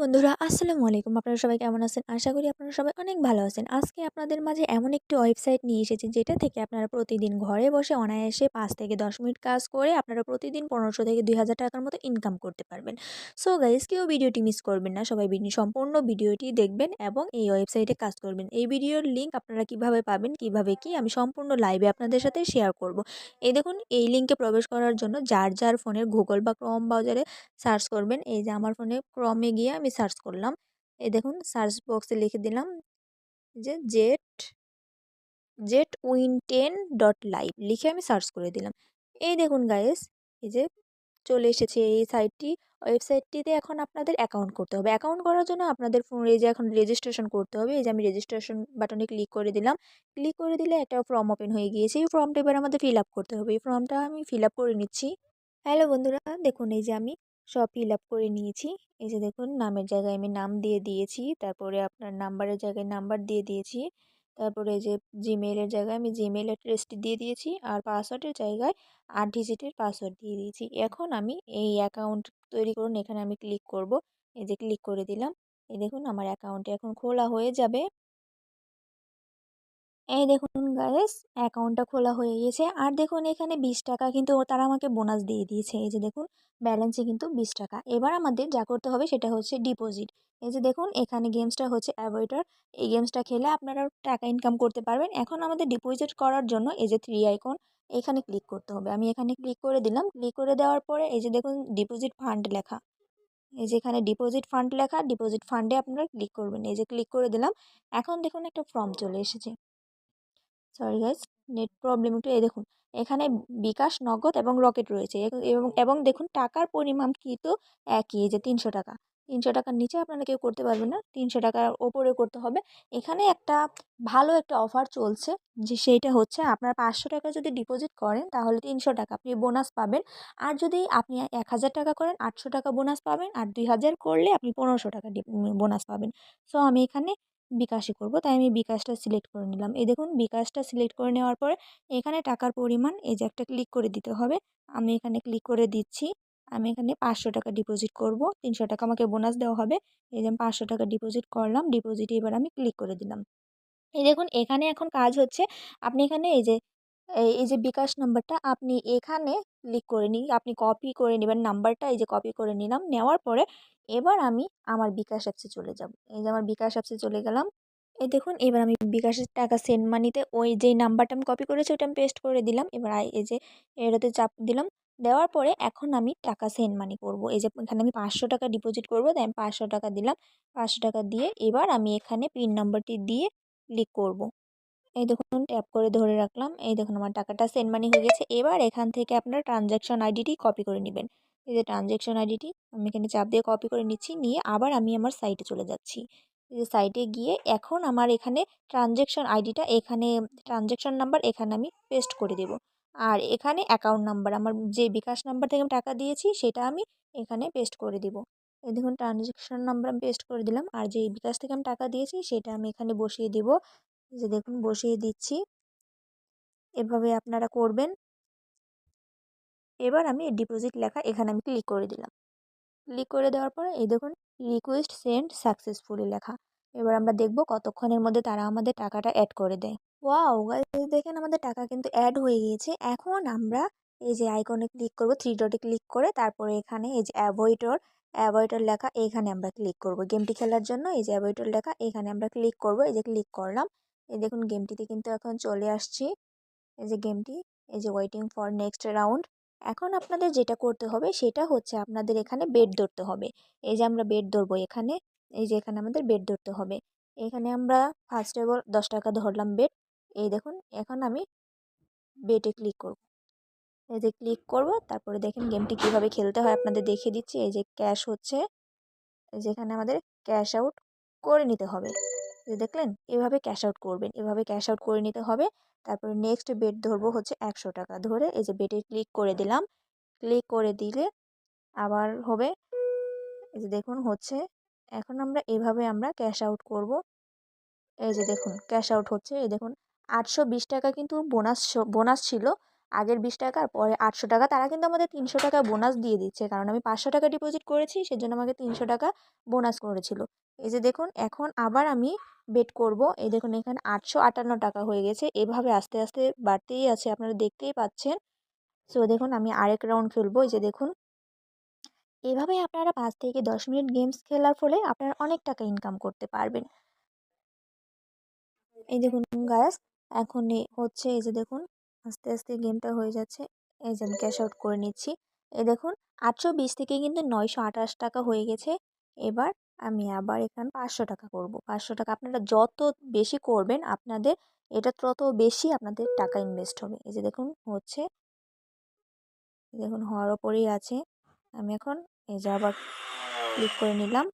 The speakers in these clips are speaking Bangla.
বন্ধুরা, আসসালামু আলাইকুম। আপনারা সবাই কেমন আছেন? আশা করি আপনারা সবাই অনেক ভালো আছেন। আজকে আপনাদের মাঝে এমন একটি ওয়েবসাইট নিয়ে এসেছি, যেটা থেকে আপনারা প্রতিদিন ঘরে বসে অনায়াসে ৫ থেকে ১০ মিনিট কাজ করে আপনারা প্রতিদিন ১৫০০ থেকে ২,০০০ টাকার মতো ইনকাম করতে পারবেন। সো গাইস, কেউ ভিডিওটি মিস করবেন না। সবাই সম্পূর্ণ ভিডিওটি দেখবেন এবং এই ওয়েবসাইটে কাজ করবেন। এই ভিডিওর লিঙ্ক আপনারা কিভাবে পাবেন, কিভাবে কি, আমি সম্পূর্ণ লাইভে আপনাদের সাথে শেয়ার করব। এই দেখুন, এই লিঙ্কে প্রবেশ করার জন্য যার ফোনের গুগল বা ক্রোম ব্রাউজারে সার্চ করবেন। এই যে আমার ফোনে ক্রমে গিয়ে আমি সার্চ করলাম। এই দেখুন, সার্চ বক্সে লিখে দিলাম যে jetwin10.live লিখে আমি সার্চ করে দিলাম। এই দেখুন গাইস, এই যে চলে এসেছে এই সাইটটি। ওয়েবসাইটটিতে এখন আপনাদের অ্যাকাউন্ট করতে হবে। অ্যাকাউন্ট করার জন্য আপনাদের ফোনে এই যে এখন রেজিস্ট্রেশন করতে হবে। এই যে আমি রেজিস্ট্রেশন বাটনে ক্লিক করে দিলাম। ক্লিক করে দিলে একটা ফর্ম ওপেন হয়ে গিয়েছে। এই ফর্মটা এবার আমাদের ফিল আপ করতে হবে। এই ফর্মটা আমি ফিল আপ করে নিচ্ছি। হ্যালো বন্ধুরা, দেখুন এই যে আমি সব ফিল আপ করে নিয়েছি। এই যে দেখুন, নামের জায়গায় আমি নাম দিয়ে দিয়েছি, তারপরে আপনার নাম্বারের জায়গায় নাম্বার দিয়ে দিয়েছি, তারপরে এই যে জিমেইলের জায়গায় আমি জিমেইল অ্যাড্রেসটি দিয়ে দিয়েছি, আর পাসওয়ার্ডের জায়গায় ৮ ডিজিটের পাসওয়ার্ড দিয়ে দিয়েছি। এখন আমি এই অ্যাকাউন্ট তৈরি করুন, এখানে আমি ক্লিক করব। এই যে ক্লিক করে দিলাম। এই দেখুন, আমার অ্যাকাউন্টে এখন খোলা হয়ে যাবে। এই দেখুন গাইস, অ্যাকাউন্টটা খোলা হয়ে গিয়েছে। আর দেখুন, এখানে ২০ টাকা কিন্তু তারা আমাকে বোনাস দিয়ে দিয়েছে। এই যে দেখুন, ব্যালেন্সে কিন্তু ২০ টাকা। এবার আমাদের যা করতে হবে সেটা হচ্ছে ডিপোজিট। এই যে দেখুন, এখানে গেমসটা হচ্ছে অ্যাভয়েটার। এই গেমসটা খেলে আপনারা টাকা ইনকাম করতে পারবেন। এখন আমাদের ডিপোজিট করার জন্য এই যে 3 আইকন, এখানে ক্লিক করতে হবে। আমি এখানে ক্লিক করে দিলাম। ক্লিক করে দেওয়ার পরে এই যে দেখুন, ডিপোজিট ফান্ড লেখা। এই যে এখানে ডিপোজিট ফান্ড লেখা, ডিপোজিট ফান্ডে আপনারা ক্লিক করবেন। এই যে ক্লিক করে দিলাম। এখন দেখুন, একটা ফর্ম চলে এসেছে। সরি গাইস, নেট প্রবলেম একটু। এই দেখুন, এখানে বিকাশ, নগদ এবং রকেট রয়েছে। এবং দেখুন, টাকার পরিমাণ কিন্তু একই। এই যে ৩০০ টাকা। ৩০০ টাকার নিচে আপনারা কেউ করতে পারবেন না, ৩০০ টাকার ওপরে করতে হবে। এখানে একটা ভালো একটা অফার চলছে, যে সেইটা হচ্ছে আপনার ৫০০ টাকা যদি ডিপোজিট করেন তাহলে ৩০০ টাকা আপনি বোনাস পাবেন। আর যদি আপনি ১,০০০ টাকা করেন, ৮০০ টাকা বোনাস পাবেন। আর ২,০০০ করলে আপনি ১৫০০ টাকা বোনাস পাবেন। সো আমি এখানে বিকাশে করব, তাই আমি বিকাশটা সিলেক্ট করে নিলাম। এই দেখুন, বিকাশটা সিলেক্ট করে নেওয়ার পরে এখানে টাকার পরিমাণ এই যে একটা ক্লিক করে দিতে হবে। আমি এখানে ক্লিক করে দিচ্ছি। আমি এখানে ৫০০ টাকা ডিপোজিট করব। ৩০০ টাকা আমাকে বোনাস দেওয়া হবে। এই যে আমি ৫০০ টাকা ডিপোজিট করলাম। ডিপোজিটে এবার আমি ক্লিক করে দিলাম। এই দেখুন, এখানে এখন কাজ হচ্ছে। আপনি এখানে এই যে বিকাশ নাম্বারটা আপনি এখানে ক্লিক করে আপনি কপি করে নেবেন নাম্বারটা। এই যে কপি করে নিলাম। নেওয়ার পরে এবার আমি আমার বিকাশ অ্যাপসে চলে যাব। এই যে আমার বিকাশ অ্যাপসে চলে গেলাম। এই দেখুন, এবার আমি বিকাশের টাকা সেন্ড মানিতে ওই যেই নাম্বারটা আমি কপি করেছি ওটা আমি পেস্ট করে দিলাম। এবার এই যে এটাতে চাপ দিলাম। দেওয়ার পরে এখন আমি টাকা সেন্ড মানি করব। এই যে এখানে আমি ৫০০ টাকা ডিপোজিট করব, তাই আমি ৫০০ টাকা দিলাম। ৫০০ টাকা দিয়ে এবার আমি এখানে পিন নাম্বারটি দিয়ে ক্লিক করব। এই দেখুন, ট্যাপ করে ধরে রাখলাম। এই দেখুন, আমার টাকাটা সেন্ড মানি হয়ে গেছে। এবার এখান থেকে আপনার ট্রানজ্যাকশন আইডিটি কপি করে নেবেন। এই যে ট্রানজ্যাকশন আইডিটি আমি এখানে চাপ দিয়ে কপি করে নিচ্ছি। নিয়ে আবার আমি আমার সাইটে চলে যাচ্ছি। এই যে সাইটে গিয়ে এখন আমার এখানে ট্রানজ্যাকশন আইডিটা, এখানে ট্রানজ্যাকশন নাম্বার এখানে আমি পেস্ট করে দেব। আর এখানে অ্যাকাউন্ট নাম্বার, আমার যে বিকাশ নাম্বার থেকে আমি টাকা দিয়েছি সেটা আমি এখানে পেস্ট করে দেব। এই দেখুন, ট্রানজ্যাকশন নাম্বার আমি পেস্ট করে দিলাম। আর যে বিকাশ থেকে আমি টাকা দিয়েছি সেটা আমি এখানে বসিয়ে দেব। এই যে দেখুন, বসিয়ে দিচ্ছি। এভাবে আপনারা করবেন। এবার আমি ডিপোজিট লেখা এখানে আমি ক্লিক করে দিলাম। ক্লিক করে দেওয়ার পরে এই দেখুন, রিকোয়েস্ট সেন্ড সাকসেসফুলি লেখা। এবার আমরা দেখব কতক্ষণের মধ্যে তারা আমাদের টাকাটা অ্যাড করে দেয়। ওয়াও গাইস, দেখেন আমাদের টাকা কিন্তু অ্যাড হয়ে গিয়েছে। এখন আমরা এই যে আইকনে ক্লিক করব, থ্রি ডটে ক্লিক করে তারপরে এখানে এই যে অ্যাভয়েটর লেখা এখানে আমরা ক্লিক করব। গেমটি খেলার জন্য এই যে অ্যাভয়েটর লেখা এখানে আমরা ক্লিক করব। এই যে ক্লিক করলাম। এই দেখুন, গেমটিতে কিন্তু এখন চলে আসছি। এই যে গেমটি, এই যে ওয়েটিং ফর নেক্সট রাউন্ড। এখন আপনাদের যেটা করতে হবে সেটা হচ্ছে আপনাদের এখানে বেড ধরতে হবে। এই যে আমরা বেড ধরবো এখানে। এই যে এখানে আমাদের বেড ধরতে হবে। এখানে আমরা ফার্স্ট অফ অল ১০ টাকা ধরলাম বেড। এই দেখুন, এখন আমি বেডে ক্লিক করব। এই যে ক্লিক করব, তারপরে দেখেন গেমটি কিভাবে খেলতে হয় আপনাদের দেখিয়ে দিচ্ছি। এই যে ক্যাশ হচ্ছে, যেখানে আমাদের ক্যাশ আউট করে নিতে হবে। যে দেখলেন, এভাবে ক্যাশ আউট করবেন, এভাবে ক্যাশ আউট করে নিতে হবে। তারপরে নেক্সট বেড ধরবো হচ্ছে ১০০ টাকা ধরে। এই যে বেডে ক্লিক করে দিলাম। ক্লিক করে দিলে আবার হবে। এই যে দেখুন হচ্ছে। এখন আমরা এভাবে আমরা ক্যাশ আউট করব। এই যে দেখুন, ক্যাশ আউট হচ্ছে। এই দেখুন, ৮২০ টাকা কিন্তু বোনাস ছিল। আগের 20 টাকা আর পরে 800 টাকা, তারা কিন্তু আমাদের 300 টাকা বোনাস দিয়ে দিচ্ছে, কারণ আমি 500 টাকা ডিপোজিট করেছি, সেজন্য আমাকে 300 টাকা বোনাস করেছিল। এই যে দেখুন এখন আবার আমি বেট করব। এই দেখুন এখানে 858 টাকা হয়ে গেছে, এভাবে আস্তে আস্তে বাড়তেই আছে, আপনারা দেখতেই পাচ্ছেন। সো দেখুন আমি আরেক রাউন্ড খেলবো। এই যে দেখুন এভাবে আপনারা 5 থেকে 10 মিনিট গেমস খেলার ফলে আপনারা অনেক টাকা ইনকাম করতে পারবেন। এই দেখুন গায়াস, এখন হচ্ছে, এই যে দেখুন আস্তে আস্তে গেমটা হয়ে যাচ্ছে। এই যে আমি ক্যাশ আউট করে নিচ্ছি। এই দেখুন 820 থেকে কিন্তু 928 টাকা হয়ে গেছে। এবার আমি আবার এখানে 500 টাকা করব। 500 টাকা আপনারা যত বেশি করবেন আপনাদের এটা তত বেশি আপনাদের টাকা ইনভেস্ট হবে। এই যে দেখুন হচ্ছে, দেখুন হওয়ার ওপরেই আছে। আমি এখন এই যে আবার ক্লিক করে নিলাম।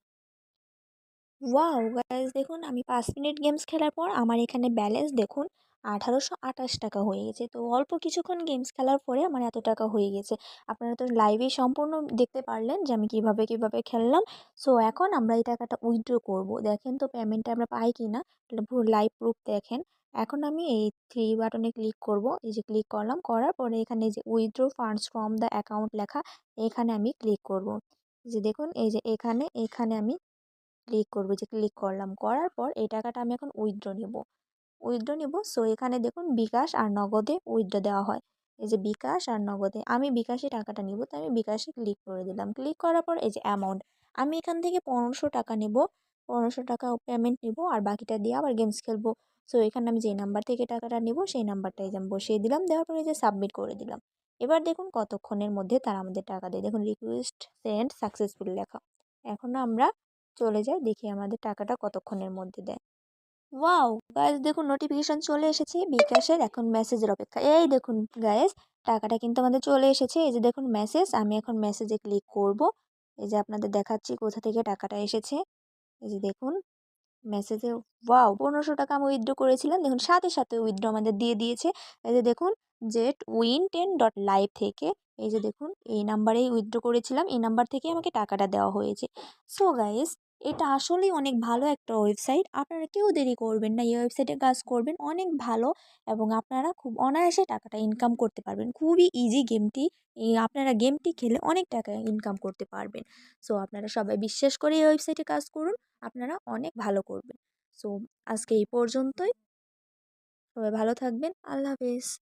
ওয়াও গাইস, দেখুন আমি 5 মিনিট গেমস খেলার পর আমার এখানে ব্যালেন্স দেখুন 1828 টাকা হয়ে গেছে। তো অল্প কিছুক্ষণ গেমস খেলার পরে আমার এত টাকা হয়ে গেছে। আপনারা তো লাইভে সম্পূর্ণ দেখতে পারলেন যে আমি কিভাবে কিভাবে খেললাম। সো এখন আমরা এই টাকাটা উইথড্র করব। দেখেন তো পেমেন্টটা আমরা পাই কি না, পুরো লাইভ প্রুফ দেখেন। এখন আমি এই থ্রি বাটনে ক্লিক করব। এই যে ক্লিক করলাম, করার পরে এখানে যে withdraw funds from the account লেখা, এখানে আমি ক্লিক করব। যে দেখুন এই যে এখানে এখানে আমি ক্লিক করব। যে ক্লিক করলাম, করার পর এই টাকাটা আমি এখন উইথড্র নিব। সো এখানে দেখুন বিকাশ আর নগদে উইথড্র দেওয়া হয়। এই যে বিকাশ আর নগদে, আমি বিকাশে টাকাটা নিব, তাই আমি বিকাশে ক্লিক করে দিলাম। ক্লিক করার পর এই যে অ্যামাউন্ট, আমি এখান থেকে 1500 টাকা নেব। 1500 টাকা পেমেন্ট নিব আর বাকিটা দিয়ে আবার গেমস খেলবো। সো এখানে আমি যেই নাম্বার থেকে টাকাটা নিব সেই নাম্বারটাই আমি বসিয়ে দিলাম, দেওয়ার পরে যে সাবমিট করে দিলাম। এবার দেখুন কতক্ষণের মধ্যে তারা আমাদের টাকা দেয়। দেখুন রিকোয়েস্ট সেন্ড সাকসেসফুল লেখা। এখন আমরা চলে যাই, দেখি আমাদের টাকাটা কতক্ষণের মধ্যে দেয়। ওয়াও গাইস, দেখুন নোটিফিকেশন চলে এসেছে বিকাশের, এখন মেসেজের অপেক্ষা। এই দেখুন গাইস, টাকাটা কিন্তু আমাদের চলে এসেছে। এই যে দেখুন মেসেজ, আমি এখন মেসেজে ক্লিক করব। এই যে আপনাদের দেখাচ্ছি কোথা থেকে টাকাটা এসেছে। এই যে দেখুন মেসেজে, ওয়াও 1500 টাকা আমি উইথড্র করেছিলাম, দেখুন সাথে সাথে উইথড্র আমাদের দিয়ে দিয়েছে। এই যে দেখুন জেট উইন 10.live থেকে, এই যে দেখুন এই নাম্বারেই উইথড্র করেছিলাম, এই নাম্বার থেকে আমাকে টাকাটা দেওয়া হয়েছে। সো গাইস, এটা আসলেই অনেক ভালো একটা ওয়েবসাইট, আপনারা কেউ দেরি করবেন না, এই ওয়েবসাইটে কাজ করবেন, অনেক ভালো। এবং আপনারা খুব অনায়াসে টাকাটা ইনকাম করতে পারবেন, খুবই ইজি গেমটি। এই আপনারা গেমটি খেলে অনেক টাকা ইনকাম করতে পারবেন। সো আপনারা সবাই বিশ্বাস করে এই ওয়েবসাইটে কাজ করুন, আপনারা অনেক ভালো করবেন। সো আজকে এই পর্যন্তই, সবাই ভালো থাকবেন, আল্লাহ হাফেজ।